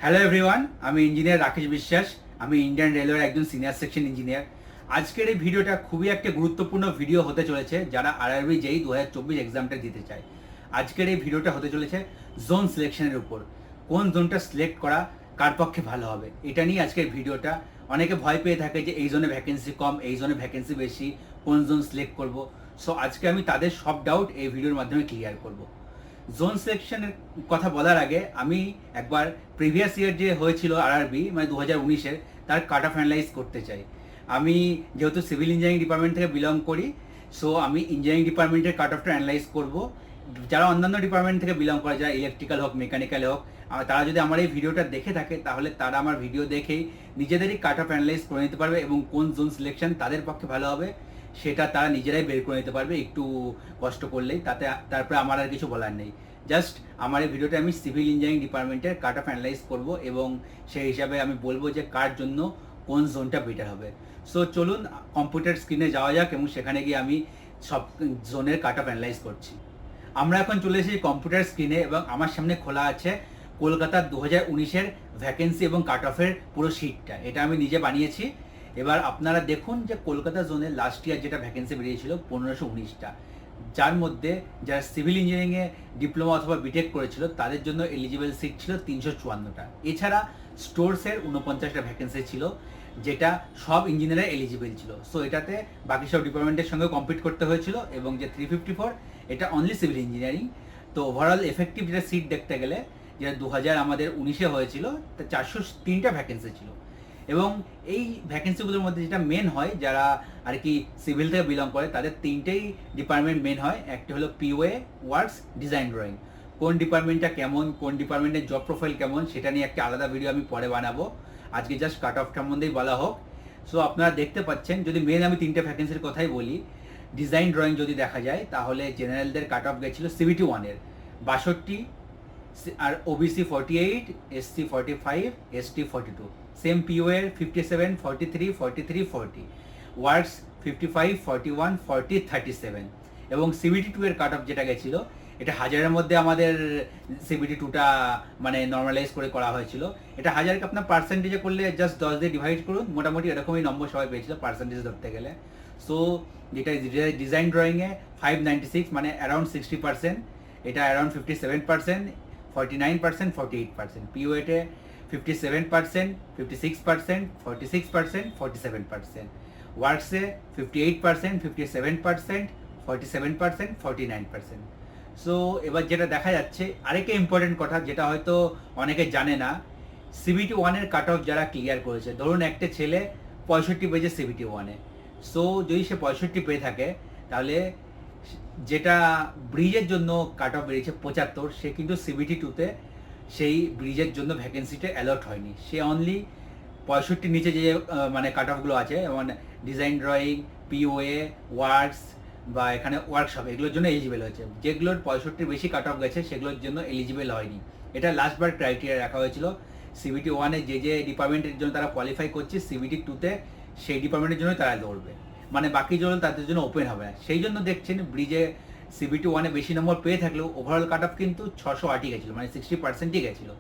Hello everyone, আমি engineer Rakesh বিশ্বাস। আমি ইন্ডিয়ান রেলওয়ের একজন সিনিয়র সেকশন ইঞ্জিনিয়ার। আজকের এই ভিডিওটা খুবই একটা গুরুত্বপূর্ণ ভিডিও হতে চলেছে যারা আরআরবি জেই 2024 এক্সামটা দিতে চায়। আজকের এই ভিডিওটা হতে চলেছে জোন সিলেকশনের উপর। কোন জোনটা সিলেক্ট করা কার পক্ষে ভালো হবে এটা নিয়ে আজকের ভিডিওটা। অনেকে ভয় পেয়ে থাকে যে এই জোনে ভ্যাকেন্সি কম, এই জোনে ভ্যাকেন্সি বেশি, কোন জোন সিলেক্ট করব। সো আজকে আমি তাদের সব ডাউট এই ভিডিওর মাধ্যমে ক্লিয়ার করব। জোন সিলেকশনের কথা বলার আগে আমি একবার প্রিভিয়াস ইয়ার যে হয়েছিল আরআরবি মানে 2019-এর তার কাট অফ অ্যানালাইজ করতে চাই। আমি যেহেতু সিভিল ইঞ্জিনিয়ারিং ডিপার্টমেন্ট থেকে বিলং করি, সো আমি ইঞ্জিনিয়ারিং ডিপার্টমেন্টের কাট অফটা অ্যানালাইজ করব। যারা অন্যান্য ডিপার্টমেন্ট থেকে বিলং করে, যারা ইলেকট্রিক্যাল হোক, মেকানিক্যাল হোক, তারা যদি আমার এই ভিডিওটা দেখে থাকে তাহলে তারা আমার ভিডিও দেখেই নিজেদেরই কাট অফ অ্যানালাইজ করে নিতে পারবে এবং কোন জোন সিলেকশন তাদের পক্ষে ভালো হবে সেটা তারা নিজেরাই বের করে নিতে পারবে একটু কষ্ট করলেই। তারপরে আমার আর কিছু বলার নেই। জাস্ট আমার এই ভিডিওটা আমি সিভিল ইঞ্জিনিয়ারিং ডিপার্টমেন্টের কাট অফ অ্যানালাইজ করব এবং সেই হিসাবে আমি বলবো যে কার জন্য কোন জোনটা বেটার হবে। সো চলুন কম্পিউটার স্ক্রিনে যাওয়া যাক এবং সেখানে গিয়ে আমি সব জোনের কাট অফ অ্যানালাইজ করছি। আমরা এখন চলে এসেছি কম্পিউটার স্ক্রিনে এবং আমার সামনে খোলা আছে কলকাতার 2019-এর ভ্যাকেন্সি এবং কাট অফের পুরো শিটটা। এটা আমি নিজে বানিয়েছি। এবার আপনারা দেখুন যে কলকাতা জোনে লাস্ট ইয়ার যেটা ভ্যাকেন্সি বেরিয়েছিল 1519টা, যার মধ্যে যারা সিভিল ইঞ্জিনিয়ারিংয়ে ডিপ্লোমা অথবা বিটেক করেছিল তাদের জন্য এলিজিবল সিট ছিল 354টা। এছাড়া স্টোরসের 49টা ভ্যাকেন্সি ছিল, যেটা সব ইঞ্জিনিয়ার এলিজিবল ছিল। সো এটাতে বাকি সব ডিপার্টমেন্টের সঙ্গে কম্পিট করতে হয়েছিল এবং যে 354 এটা অনলি সিভিল ইঞ্জিনিয়ারিং। তো ওভারঅল এফেক্টিভ যেটা সিট দেখতে গেলে যেটা 2000 আমাদের 19-এ হয়েছিল, তা 403টা ভ্যাকেন্সি ছিল। এবং এই ভ্যাকেন্সিগুলোর মধ্যে যেটা মেন হয়, যারা আর কি সিভিল থেকে বিলং করে তাদের তিনটেই ডিপার্টমেন্ট মেন হয়। একটা হলো পিওএ, ওয়ার্কস, ডিজাইন ড্রয়িং। কোন ডিপার্টমেন্টটা কেমন, কোন ডিপার্টমেন্টের জব প্রোফাইল কেমন সেটা নিয়ে একটা আলাদা ভিডিও আমি পরে বানাবো। আজকে জাস্ট কাট অফ সম্বন্ধেই বলা হোক। সো আপনারা দেখতে পাচ্ছেন, যদি মেন আমি তিনটে ভ্যাকেন্সির কথাই বলি, ডিজাইন ড্রয়িং যদি দেখা যায় তাহলে জেনারেলদের কাট অফ গেছিলো সিভিটি 1-এর 62, আর ওবিসি 48, এসসি 45, এসটি 42। সেম পিও এর 57, 43, 43, 40, ওয়ার্কস 55, 41, 40, 37 এবং সিবিটি 2 এর কাট অফ যেটা গেছিল এটা হাজারের মধ্যে আমাদের সিবিটি 2টা মানে নর্মালাইজ করে করা হয়েছিল। এটা হাজারকে আপনার পার্সেন্টেজে করলে জাস্ট 10 দিয়ে ডিভাইড করুন, মোটামুটি এরকমই নম্বর সবাই পেয়েছিল পার্সেন্টেজ ধরতে গেলে। সো যেটা ডিজাইন ড্রয়িংয়ে 596 মানে অ্যারাউন্ড 60%, এটা অ্যারাউন্ড 57%, 49%, 48%। পিওএতে 57%, 56%, 46%, 47%। ওয়ার্কসে 58%, 57%, 47%, 49%। সো এবার যেটা দেখা যাচ্ছে, আরেকটা ইম্পর্টেন্ট কথা যেটা হয়তো অনেকে জানে না, সিবিটি 1-এর কাট অফ যারা ক্লিয়ার করেছে, ধরুন একটা ছেলে 65 পেয়েছে সিবিটি 1-এ। সো যদি সে 65 পেয়ে থাকে তাহলে যেটা ব্রিজের জন্য কাট অফ বেরিয়েছে 75, সে কিন্তু সিবিটি 2-তে সেই ব্রিজের জন্য ভ্যাকেন্সিটা অ্যালট হয়নি। সে অনলি 65 নিচে যে মানে কাট অফগুলো আছে, যেমন ডিজাইন ড্রয়িং, পিওএ, ওয়ার্কস বা এখানে ওয়ার্কশপ, এগুলোর জন্য এলিজিবল হয়েছে। যেগুলোর 65 বেশি কাট অফ গেছে সেগুলোর জন্য এলিজিবল হয়নি। এটা লাস্টবার ক্রাইটেরিয়া রাখা হয়েছিল। সিবিটি 1-এ যে ডিপার্টমেন্টের জন্য তারা কোয়ালিফাই করছে, সিবিটি 2-তে সেই ডিপার্টমেন্টের জন্য তারা দৌড়বে, মানে বাকি জন্য তাদের জন্য ওপেন হবে না। সেই জন্য দেখছেন ব্রিজে সিবিটি 1-এ বেশি নম্বর পেয়ে থাকলেও ওভারঅল কাট অফ কিন্তু 608-ই গেছিলো, মানে 60%ই গেছিলো।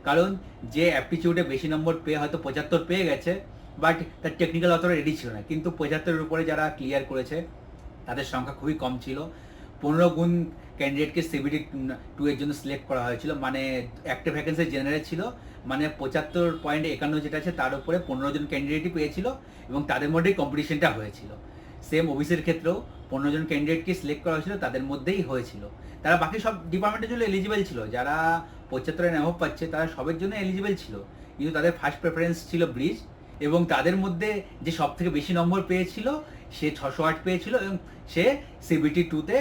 কারণ যে অ্যাপটিচিউডে বেশি নম্বর পেয়ে হয়তো 75 পেয়ে গেছে, বাট তার টেকনিক্যাল অতটা রেডি ছিল না। কিন্তু 75-এর উপরে যারা ক্লিয়ার করেছে তাদের সংখ্যা খুবই কম ছিল। 15 গুণ ক্যান্ডিডেটকে সিবিটি 2-এর জন্য সিলেক্ট করা হয়েছিল, মানে একটা ভ্যাকেন্সি জেনারেল ছিল, মানে 75.51 যেটা আছে তার উপরে 15 জন ক্যান্ডিডেটই পেয়েছিল এবং তাদের মধ্যেই কম্পিটিশনটা হয়েছিল। সেম ওবিসির ক্ষেত্রেও 15 জন ক্যান্ডিডেটকে সিলেক্ট করা হয়েছিল, তাদের মধ্যেই হয়েছিল। তারা বাকি সব ডিপার্টমেন্টের জন্য এলিজিবল ছিল, যারা 75-এর অ্যাভাব পাচ্ছে তারা সবের জন্য এলিজিবল ছিল, কিন্তু তাদের ফার্স্ট প্রেফারেন্স ছিল ব্রিজ। এবং তাদের মধ্যে যে সব থেকে বেশি নম্বর পেয়েছিল সে 608 পেয়েছিল এবং সে সিবিটি 2-তে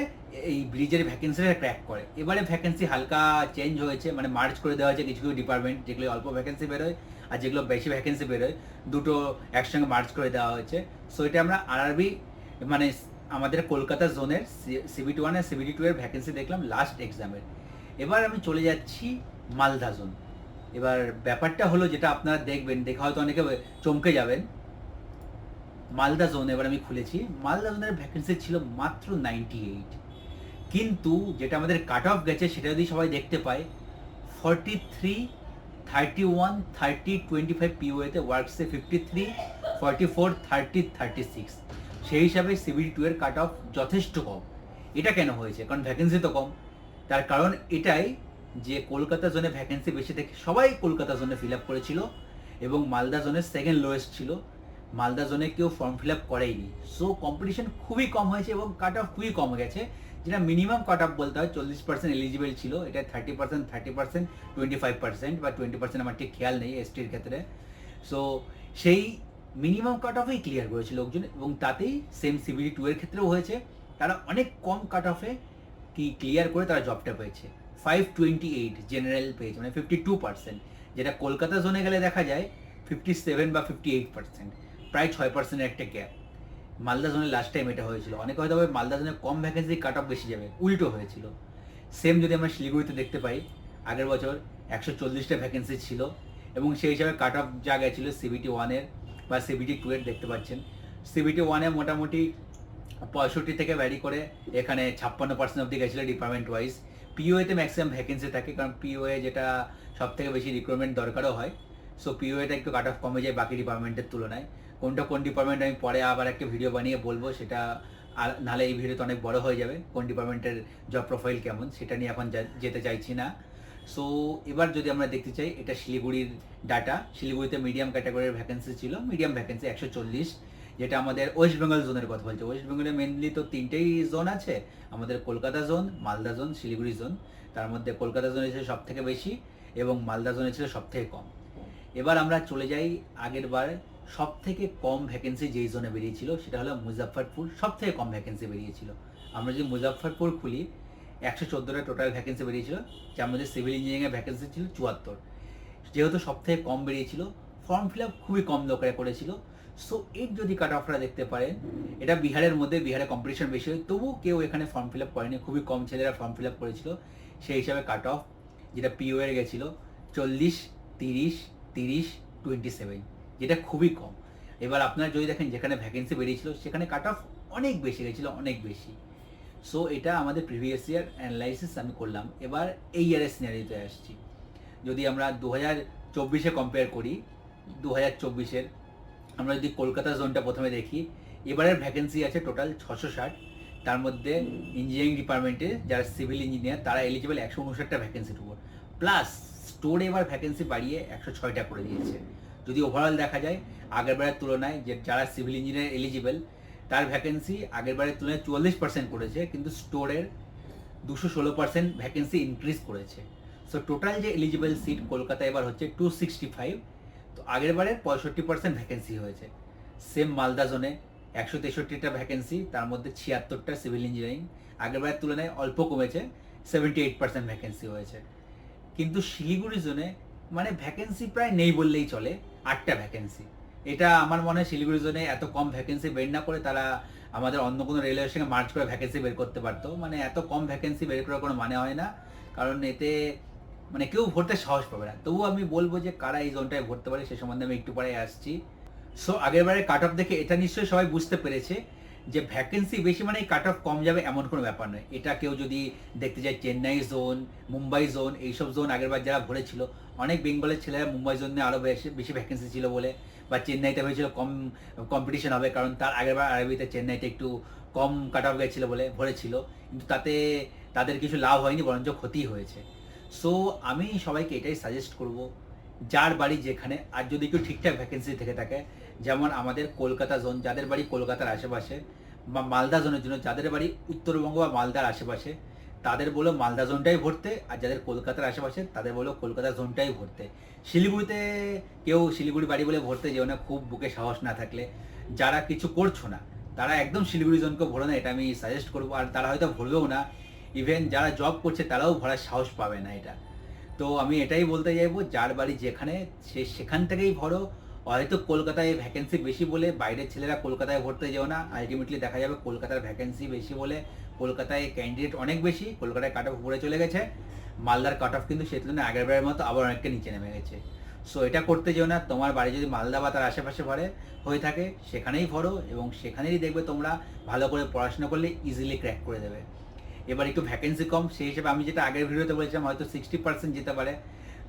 এই ব্রিজের ভ্যাকেন্সিটা ক্র্যাক করে। এবারে ভ্যাকেন্সি হালকা চেঞ্জ হয়েছে, মানে মার্চ করে দেওয়া হয়েছে কিছু কিছু ডিপার্টমেন্ট, যেগুলো অল্প ভ্যাকেন্সি বেরোয় আর যেগুলো বেশি ভ্যাকেন্সি বেরোয়, দুটো একসঙ্গে মার্চ করে দেওয়া হয়েছে। সো এটা আমরা আরআরবি মানে আমাদের কলকাতা জোনের সিবিটি 1 আর সিবিটি 2-এর ভ্যাকেন্সি দেখলাম লাস্ট এক্সামের। এবার আমি চলে যাচ্ছি মালদা জোন। এবার ব্যাপারটা হলো, যেটা আপনারা দেখবেন, দেখা হয়তো অনেকে চমকে যাবেন, মালদা জোন এবার আমি খুলেছি। মালদা জোনের ভ্যাকেন্সি ছিল মাত্র 98, কিন্তু যেটা আমাদের কাট অফ গেছে সেটা যদি সবাই দেখতে পায় 43, 31, 30, 25 পিওএতে, ওয়ার্কসে 53, 44, 30, 36। সেই হিসাবে সিবিটি 2 এর কাট অফ যথেষ্ট কম। এটা কেন হয়েছে? কারণ ভ্যাকেন্সি তো কম। তার কারণ এটাই যে কলকাতা জোনে ভ্যাকেন্সি বেশি থেকে সবাই কলকাতা জোনে ফিল আপ করেছিল এবং মালদা জোনের সেকেন্ড লোয়েস্ট ছিল। মালদা জোনে কেউ ফর্ম ফিল আপ করেইনি। সো কম্পিটিশন খুবই কম হয়েছে এবং কাট অফ খুবই কম গেছে, যেটা মিনিমাম কাট অফ বলতে হয় 40% এলিজিবল ছিল। এটা 30%, 30%, 25% বা 20% আমার ঠিক খেয়াল নেই এসটির ক্ষেত্রে। সো সেই মিনিমাম কাট অফেই ক্লিয়ার করেছে লোকজন এবং তাতেই সেম সিবিটি 2 এর ক্ষেত্রেও হয়েছে। তারা অনেক কম কাট অফে কি ক্লিয়ার করে তারা জবটা পেয়েছে। 528 জেনারেল পেয়েছে, মানে 52%, যেটা কলকাতা জোনে গেলে দেখা যায় 57 বা 58%, প্রায় 6%-এর একটা গ্যাপ। মালদা জোনে লাস্ট টাইম এটা হয়েছিল। অনেকে হয়তো ভাবে মালদা জোনে কম ভ্যাকেন্সি কাট অফ বেশি যাবে, উল্টো হয়েছিল। সেম যদি আমরা শিলিগুড়িতে দেখতে পাই, আগের বছর 140টা ভ্যাকেন্সি ছিল এবং সেই হিসাবে কাট অফ যা গেছিলো সিবিটি 1-এর বা সিবিটি 2 এর দেখতে পাচ্ছেন। সিবিটি 1-এ মোটামুটি 65 থেকে ভ্যারি করে এখানে 56% অব্দি গেছিলো ডিপার্টমেন্ট ওয়াইজ। পিওএতে ম্যাক্সিমাম ভ্যাকেন্সি থাকে, কারণ পিওএ যেটা সব থেকে বেশি রিক্রুটমেন্ট দরকারও হয়। সো পিওএটা একটু কাট অফ কমে যায় বাকি ডিপার্টমেন্টের তুলনায়। কোনটা কোন ডিপার্টমেন্ট আমি পরে আবার একটা ভিডিও বানিয়ে বলবো, সেটা আর নাহলে এই ভিডিওতে অনেক বড় হয়ে যাবে। কোন ডিপার্টমেন্টের জব প্রোফাইল কেমন সেটা নিয়ে এখন যেতে চাইছি না। সো এবার যদি আমরা দেখতে চাই, এটা শিলিগুড়ির ডাটা। শিলিগুড়িতে মিডিয়াম ক্যাটাগরির ভ্যাকেন্সি ছিল, মিডিয়াম ভ্যাকেন্সি 140, যেটা আমাদের ওয়েস্ট বেঙ্গল জোনের কথা বলছে। ওয়েস্ট বেঙ্গলে মেনলি তো 3টেই জোন আছে, আমাদের Kolkata zone, Malda zone, Siliguri zone. তার মধ্যে কলকাতা জোনে ছিল সব থেকে বেশি এবং মালদা জোনে ছিল সব থেকে কম। এবার আমরা চলে যাই আগের বার সব থেকে কম ভ্যাকেন্সি যেই জোনে বেরিয়েছিল, সেটা হলো মুজাফফরপুর। সব থেকে কম ভ্যাকেন্সি বেরিয়েছিল। আমরা যদি মুজাফফরপুর খুলি, 114টা টোটাল ভ্যাকেন্সি বেরিয়েছিল, যার মধ্যে সিভিল ইঞ্জিনিয়ারিংয়ের ভ্যাকেন্সি ছিল 74। যেহেতু সব থেকে কম বেরিয়েছিল, ফর্ম ফিল আপ খুবই কম লোকেরা করেছিল। সো এর যদি কাট অফরা দেখতে পারেন, এটা বিহারের মধ্যে, বিহারে কম্পিটিশন বেশি হয়, তবু কেউ এখানে ফর্ম ফিল আপ করেনি, খুবই কম ছেলেরা ফর্ম ফিল আপ করেছিল। সেই হিসাবে কাট অফ যেটা পিও এর গেছিলো 40, 30, 30, 27, যেটা খুবই কম। এবার আপনারা যদি দেখেন যেখানে ভ্যাকেন্সি বেরিয়েছিল সেখানে কাট অফ অনেক বেশি গেছিলো, অনেক বেশি। সো এটা আমাদের প্রিভিয়াস ইয়ার অ্যানালাইসিস আমি করলাম। এবার এই ইয়ারের সিনারিওতে আসছি। যদি আমরা 2024-এ কম্পেয়ার করি, 2024-এর আমরা যদি কলকাতা জোনটা প্রথমে দেখি, এবারের ভ্যাকেন্সি আছে টোটাল 660। তার মধ্যে ইঞ্জিনিয়ারিং ডিপার্টমেন্টে যারা সিভিল ইঞ্জিনিয়ার তারা এলিজিবল 159টা ভ্যাকেন্সির উপর, প্লাস স্টোর এবার ভ্যাকেন্সি বাড়িয়ে 106টা করে দিয়েছে। যদি ওভারঅল দেখা যায় আগের বারের তুলনায়, যে যারা সিভিল ইঞ্জিনিয়ার এলিজিবল তার ভ্যাকেন্সি আগের বারের তুলনায় 44% করেছে, কিন্তু স্টোরের 216% ভ্যাকেন্সি ইনক্রিজ করেছে। সো টোটাল যে এলিজিবল সিট কলকাতা এবার হচ্ছে 265। তো আগের বারে 65% ভ্যাকেন্সি হয়েছে। সেম মালদা জোনে 163টা ভ্যাকেন্সি, তার মধ্যে 76টা সিভিল ইঞ্জিনিয়ারিং, আগের বারের তুলনায় অল্প কমেছে, 78% ভ্যাকেন্সি হয়েছে। কিন্তু শিলিগুড়ি জোনে মানে ভ্যাকেন্সি প্রায় নেই বললেই চলে, 8টা ভ্যাকেন্সি। এটা আমার মনে হয় শিলিগুড়ি জোনে এত কম ভ্যাকেন্সি বের না করে তারা আমাদের অন্য কোনো রেলওয়ের সঙ্গে মার্চ করে ভ্যাকেন্সি বের করতে পারতো। মানে এত কম ভ্যাকেন্সি বের করার কোনো মানে হয় না, কারণ এতে মানে কেউ ভরতে সাহস পাবে না। তবুও আমি বলবো যে কারা এই জোনটায় ভরতে পারে সে সম্বন্ধে আমি একটু পরে আসছি। সো আগের বারে কাট অফ দেখে এটা নিশ্চয়ই সবাই বুঝতে পেরেছে যে ভ্যাকেন্সি বেশি মানে কাট অফ কম যাবে এমন কোনো ব্যাপার নয়। এটা কেউ যদি দেখতে যায় চেন্নাই জোন, মুম্বাই জোন, এইসব জোন আগেরবার যারা ভরেছিল, অনেক বেঙ্গলের ছেলেরা মুম্বাই জোনে আরও বেশি ভ্যাকেন্সি ছিল বলে, বা চেন্নাইতে হয়েছিল কম কম্পিটিশন হবে, কারণ তার আগেরবার আরবিতে চেন্নাইতে একটু কম কাট অফ গেছিলো বলে ভরেছিল, কিন্তু তাতে তাদের কিছু লাভ হয়নি, বরঞ্চ ক্ষতি হয়েছে। সো আমি সবাইকে এটাই সাজেস্ট করব, যার বাড়ি যেখানে, আর যদি কেউ ঠিকঠাক ভ্যাকেন্সি থেকে থাকে, যেমন আমাদের কলকাতা জোন, যাদের বাড়ি কলকাতার আশেপাশে, বা মালদা জোনের জন্য যাদের বাড়ি উত্তরবঙ্গ বা মালদার আশেপাশে, তাদের বলো মালদা জোনটাই ভরতে, আর যাদের কলকাতার আশেপাশে তাদের বলো কলকাতা জোনটাই ভরতে। শিলিগুড়িতে কেউ শিলিগুড়ি বাড়ি বলে ভরতে যেও না, খুব বুকে সাহস না থাকলে। যারা কিছু করছো না তারা একদম শিলিগুড়ি জোনকে ভরো না, এটা আমি সাজেস্ট করবো। আর তারা হয়তো ভরবেও না, ইভেন যারা জব করছে তারাও ভরার সাহস পাবে না এটা। তো আমি এটাই বলতে চাইবো, যার বাড়ি যেখানে সে সেখান থেকেই ভরো। হয়তো কলকাতায় ভ্যাকেন্সি বেশি বলে বাইরের ছেলেরা কলকাতায় ভরতে যেও না, আলটিমেটলি দেখা যাবে কলকাতার ভ্যাকেন্সি বেশি বলে কলকাতায় ক্যান্ডিডেট অনেক বেশি, কলকাতায় কাট অফ উপরে চলে গেছে, মালদার কাট অফ কিন্তু সেই তুলনায় আগের বারের মতো আবার অনেকটা নিচে নেমে গেছে। সো এটা করতে যেও না। তোমার বাড়ি যদি মালদা বা তার আশেপাশে ভরে হয়ে থাকে সেখানেই ভরো, এবং সেখানেই দেখবে তোমরা ভালো করে পড়াশোনা করলে ইজিলি ক্র্যাক করে দেবে। এবার একটু ভ্যাকেন্সি কম, সেই হিসেবে আমি যেটা আগের ভিডিওতে বলেছিলাম হয়তো 60% যেতে পারে,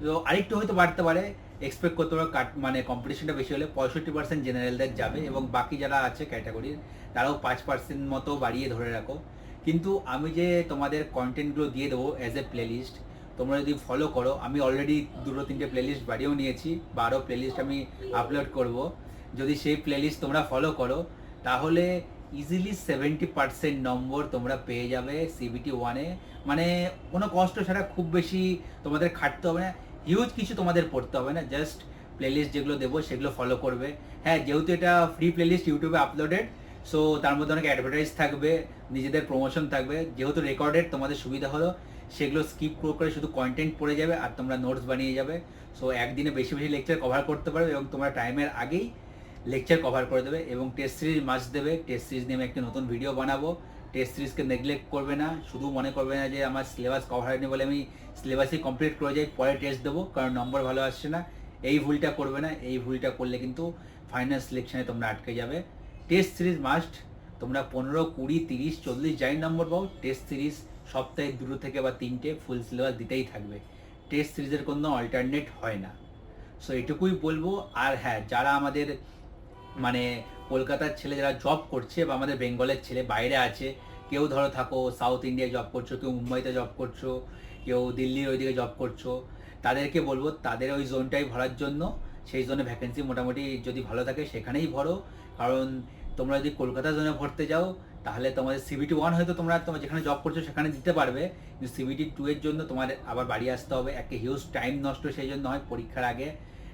তো আরেকটু হয়তো বাড়তে পারে, এক্সপেক্ট করতে পারো মানে কম্পিটিশনটা বেশি হলে 65% জেনারেলদের যাবে এবং বাকি যারা আছে ক্যাটাগরির তারাও 5% মতো বাড়িয়ে ধরে রাখো। কিন্তু আমি যে তোমাদের কন্টেন্টগুলো দিয়ে দেবো অ্যাজ এ প্লেলিস্ট, তোমরা যদি ফলো করো, আমি অলরেডি 2-3টে প্লেলিস্ট বাড়িয়েও নিয়েছি, 12 প্লেলিস্ট আমি আপলোড করব। যদি সেই প্লেলিস্ট তোমরা ফলো করো তাহলে ইজিলি 70% নম্বর তোমরা পেয়ে যাবে CBT 1-এ। মানে কোনো কষ্ট ছাড়া, খুব বেশি তোমাদের খাটতে হবে না, হিউজ কিছু তোমাদের পড়তে হবে না, জাস্ট প্লেলিস্ট যেগুলো দেবো সেগুলো ফলো করবে। হ্যাঁ, যেহেতু এটা ফ্রি প্লেলিস্ট ইউটিউবে আপলোডেড, সো তার মধ্যে অনেক অ্যাডভার্টাইজ থাকবে, নিজেদের প্রমোশন থাকবে। যেহেতু রেকর্ডেড, তোমাদের সুবিধা হলো সেগুলো স্কিপ করে শুধু কন্টেন্ট পড়ে যাবে আর তোমরা নোটস বানিয়ে যাবে। সো একদিনে বেশি বেশি লেকচার কভার করতে পারবে এবং তোমরা টাইমের আগেই লেকচার কভার করে দেবে। এবং টেস্ট সিরিজ মাস্ট দেবে। টেস্ট সিরিজ নিয়ে আমি একটা নতুন ভিডিও বানাবো। টেস্ট সিরিজকে নেগলেক্ট করবে না, শুধু মনে করবে না যে আমার সিলেবাস কভার হয়নি বলে আমি সিলেবাসই কমপ্লিট করে যাই, পরে টেস্ট দেবো কারণ নম্বর ভালো আসছে না। এই ভুলটা করবে না, এই ভুলটা করলে কিন্তু ফাইনাল সিলেকশনে তোমরা আটকে যাবে। Test series must. তোমরা 15, 20, 30, 40 যাই নম্বর পাও, টেস্ট সিরিজ সপ্তাহে 2 থেকে বা 3টে ফুল সিলেবাস দিতেই থাকবে। টেস্ট সিরিজের কোনো অল্টারনেট হয় না। সো এটুকুই বলবো। আর হ্যাঁ, যারা আমাদের মানে কলকাতার ছেলে যারা জব করছে বা আমাদের বেঙ্গলের ছেলে বাইরে আছে, কেউ ধরো থাকো সাউথ ইন্ডিয়ায় জব করছো, কেউ মুম্বাইতে জব করছো, কেউ দিল্লির ওইদিকে জব করছো, তাদেরকে বলবো তাদের ওই জোনটাই ভরার জন্য। সেই জোনে ভ্যাকেন্সি মোটামুটি যদি ভালো থাকে সেখানেই ভরো। কারণ তোমরা যদি কলকাতা জোনে ভরতে যাও তাহলে তোমাদের CBT 1 হয়তো তোমরা যেখানে জব করছো সেখানে দিতে পারবে, কিন্তু CBT 2 এর জন্য তোমার আবার বাড়ি আসতে হবে। একটা হিউজ টাইম নষ্ট সেই জন্য হয়, পরীক্ষার আগে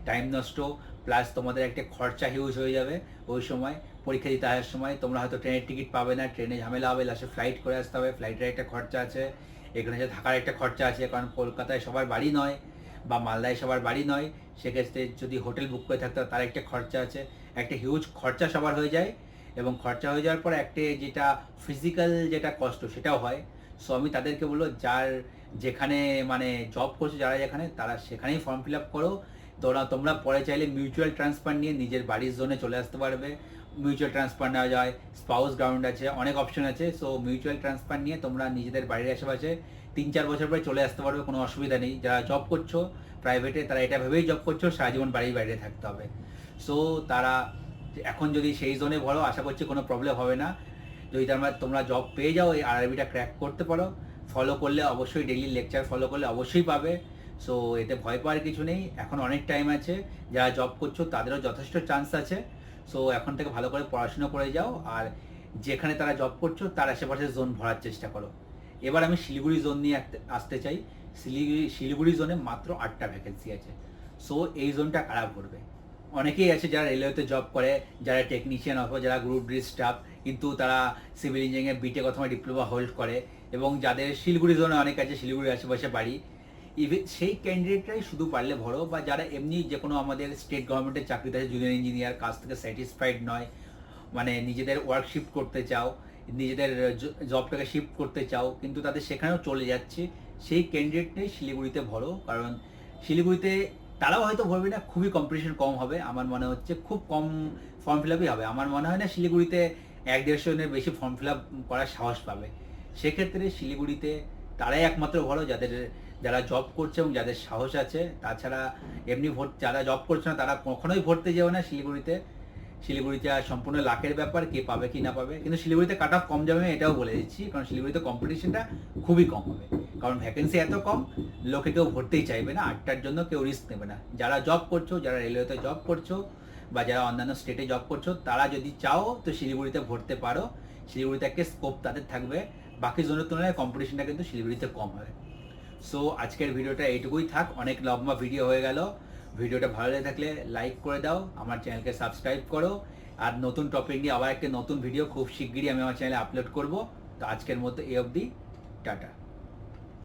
টাইম নষ্ট, প্লাস তোমাদের একটা খরচা হিউজ হয়ে যাবে। ওই সময় পরীক্ষা দিতে আসার সময় তোমরা হয়তো ট্রেনের টিকিট পাবে না, ট্রেনে ঝামেলা হবে, লাস্টে ফ্লাইট করে আসতে হবে, ফ্লাইটের একটা খরচা আছে, এখানে যে থাকার একটা খরচা আছে, কারণ কলকাতায় সবার বাড়ি নয় বা মালদায় সবার বাড়ি নয়, সেক্ষেত্রে যদি হোটেল বুক করে থাকতে হয় তার একটা খরচা আছে। একটা হিউজ খরচা সবার হয়ে যায় এবং খরচা হয়ে যাওয়ার পর একটা যেটা ফিজিক্যাল যেটা কষ্ট সেটাও হয়। সো আমি তাদেরকে বলবো যার যেখানে মানে জব করছে যারা যেখানে, তারা সেখানেই ফর্ম ফিল আপ করো। তোমরা পরে চাইলে মিউচুয়াল ট্রান্সফার নিয়ে নিজের বাড়ির জোনে চলে আসতে পারবে। মিউচুয়াল ট্রান্সফার নেওয়া যায়, স্পাউস গ্রাউন্ড আছে, অনেক অপশন আছে। সো মিউচুয়াল ট্রান্সফার নিয়ে তোমরা নিজেদের বাড়ির আশেপাশে 3-4 বছর পরে চলে আসতে পারবে, কোনো অসুবিধা নেই। যারা জব করছো প্রাইভেটে তারা এটা ভেবেই জব করছো সারা জীবন বাড়ির বাইরে থাকতে হবে। সো তারা এখন যদি সেই জোনে ভরো, আশা করছি কোনো প্রবলেম হবে না। যদি তোমরা জব পেয়ে যাও, এই RRBটা ক্র্যাক করতে পারো, ফলো করলে অবশ্যই ডেইলি লেকচার ফলো করলে অবশ্যই পাবে। সো এতে ভয় পাওয়ার কিছু নেই, এখন অনেক টাইম আছে। যারা জব করছো তাদেরও যথেষ্ট চান্স আছে। সো এখন থেকে ভালো করে পড়াশোনা করে যাও, আর যেখানে তারা জব করছো তার আশেপাশে জোন ভরার চেষ্টা করো। এবার আমি শিলিগুড়ি জোন নিয়ে আসতে চাই। শিলিগুড়ি জোনে মাত্র 8টা ভ্যাকেন্সি আছে। সো এই জোনটা কারা ভরবে? অনেকেই আছে যারা রেলওয়েতে জব করে, যারা টেকনিশিয়ান অথবা যারা গ্রুপ ডি স্টাফ, কিন্তু তারা সিভিল ইঞ্জিনিয়ারিং বিটেক অথবা ডিপ্লোমা হোল্ড করে, এবং যাদের শিলিগুড়ি জোনে অনেক আছে, শিলিগুড়ির আশেপাশে বাড়ি, ইভেন সেই ক্যান্ডিডেটরাই শুধু পারলে ভরো। বা যারা এমনি যে কোনো আমাদের স্টেট গভর্নমেন্টের চাকরিতে আছে, জুনিয়র ইঞ্জিনিয়ার, কাজ থেকে স্যাটিসফাইড নয়, মানে নিজেদের ওয়ার্ক শিফট করতে চাও, নিজেদের জবটাকে শিফট করতে চাও, কিন্তু তাদের সেখানেও চলে যাচ্ছে, সেই ক্যান্ডিডেটটাই শিলিগুড়িতে ভরো। কারণ শিলিগুড়িতে তারাও হয়তো ভরবে না, খুবই কম্পিটিশন কম হবে আমার মনে হচ্ছে, খুব কম ফর্ম ফিল আপই হবে। আমার মনে হয় না শিলিগুড়িতে 1-150 জনের বেশি ফর্ম ফিল আপ করার সাহস পাবে। সেক্ষেত্রে শিলিগুড়িতে তারাই একমাত্র ভরো যারা জব করছে এবং যাদের সাহস আছে। তাছাড়া এমনি যারা জব করছে না তারা কখনোই ভরতে যাবে না শিলিগুড়িতে। শিলিগুড়িতে আর সম্পূর্ণ লাখের ব্যাপার, কে পাবে কি না পাবে। কিন্তু শিলিগুড়িতে কাট অফ কম যাবে এটাও বলে দিচ্ছি, কারণ শিলিগুড়িতে কম্পিটিশনটা খুবই কম হবে। কারণ ভ্যাকেন্সি এত কম, লোকে কেউ ভরতেই চাইবে না, 8টার জন্য কেউ রিস্ক নেবে না। যারা জব করছো, যারা রেলওয়েতে জব করছো বা যারা অন্যান্য স্টেটে জব করছো, তারা যদি চাও তো শিলিগুড়িতে ভরতে পারো। শিলিগুড়িতে একটা স্কোপ তাদের থাকবে, বাকি জনের তুলনায় কম্পিটিশনটা কিন্তু শিলিগুড়িতে কম হবে। সো আজকের ভিডিওটা এইটুকুই থাক, অনেক লম্বা ভিডিও হয়ে গেল। ভিডিওটা ভালো লেগে থাকলে লাইক করে দাও, আমার চ্যানেলকে সাবস্ক্রাইব করো, আর নতুন টপিক নিয়ে আবার একটা নতুন ভিডিও খুব শিগগিরই আমি আমার চ্যানেলে আপলোড করব। তো আজকের মতো এই অবধি, টাটা।